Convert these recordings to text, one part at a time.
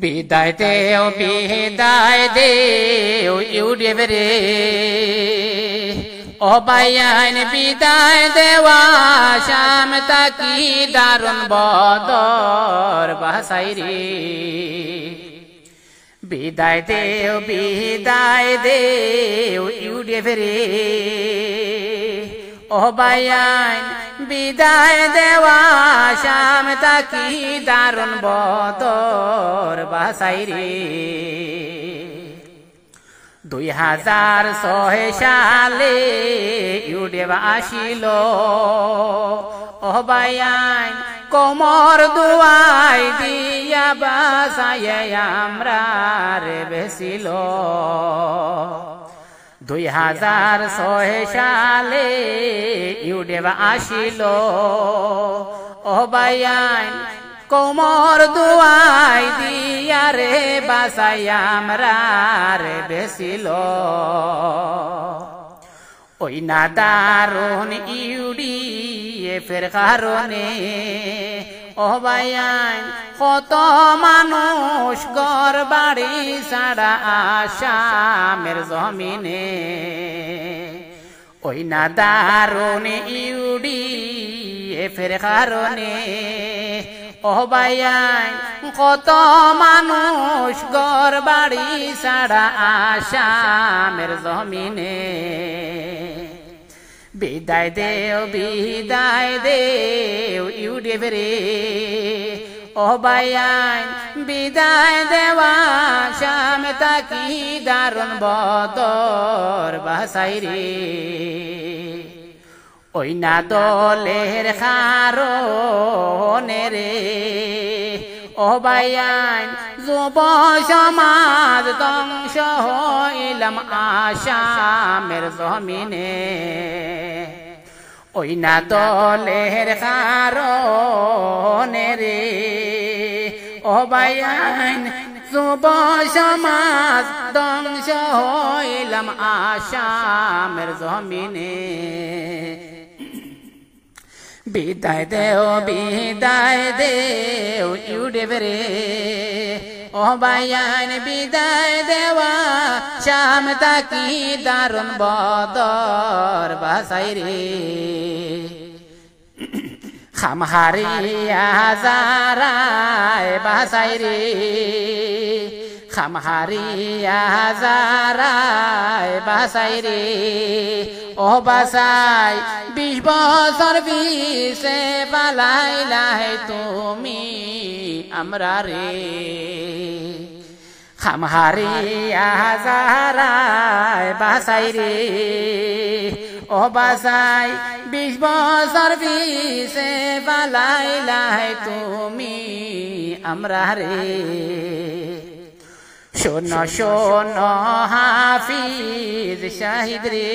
বিদায় দেও ইউডিভ রে ও বাইয়ান বিদায় দেওয়া শাম তাকি দারুন বদর বাসাই রে বিদায় দেও ইউডিভ রে ও বাইয়ান বিদায় দেওয়া শাম তাকি দারুন বদর বাসাই রে 2006 সালে ইউডিভ আসিল ও বাইয়ান কোমর দুয়াই দিয়া বাসায় আমরা রে বেসিল 2006 সালে ইউডিভ আসিল ও বাইয়ান কোমর দুয়াই দিয়া রে বাসায় আমরা রে বেসিল ওই না দারুন ইউডিএফের কারণে ও বাইয়ান কত মানুষ ঘর বাড়ি ছাড়া আসামের জমিনে ওই না দারুন ইউডিএফের কারণে ও বাইয়ান কত মানুষ ঘর বাড়ি ছাড়া আসামের জমিনে বিদায় দেও ইউডিভ রে ও বাইয়ান বিদায় দেওয়া শাম তাকি দারুন বদর বাসাই রে ওই না দলের কারণে রে ও বাইয়ান যুব সমাজ ধ্বংস হইলাম আসামের জমিনে ওই না দলের কারণে রে ও বাইয়ান যুব সমাজ ধ্বংস হইলাম আসামের জমিনে বিদায় দেও ইউডিভ রে ও বাইয়ান বিদায় দেওয়া শাম তাকি দারুন বদর বাসাই রে খামহারিয়া যারায় বাসাই রে খামহারিয়া যারায় বাসাই রে ও বাসাই 20 বছর বিশে পালাইলাই তুমি আমরা রে খামহারিয়া যারায় বাসাই রে ও বাসাই 20 বছর বিশে পালাইলাই তুমি আমরা রে শোনো হাফিজ শাহিদ রে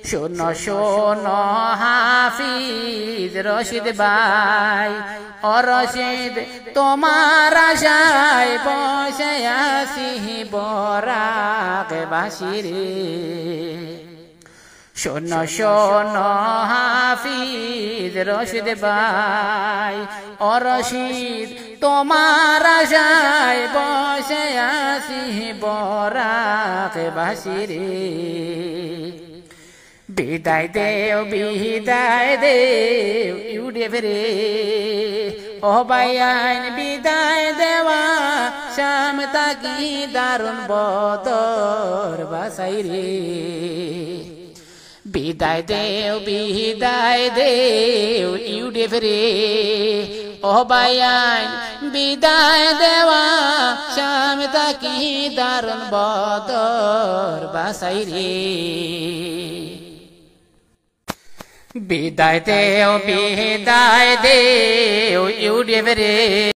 শোনো হাফিজ রশিদ ভাই ও রশিদ তোমার আশায় বসে আসি বরাক বাসি রে শোনো হাফিজ রশিদ ভাই ও রশিদ তোমার আশায় বসে আসি বরাক বাসি রে বিদায় দেও ইউডিভ রে ও বাইয়ান বিদায় দেওয়া শাম তাকি দারুন বদর বাসাই রে বিদায় দেও ইউডিভ রে ও বাইয়ান বিদায় দেওয়া শাম তাকি দারুন বদর বাসাই রে বিদায় দেও ইউডিভ রে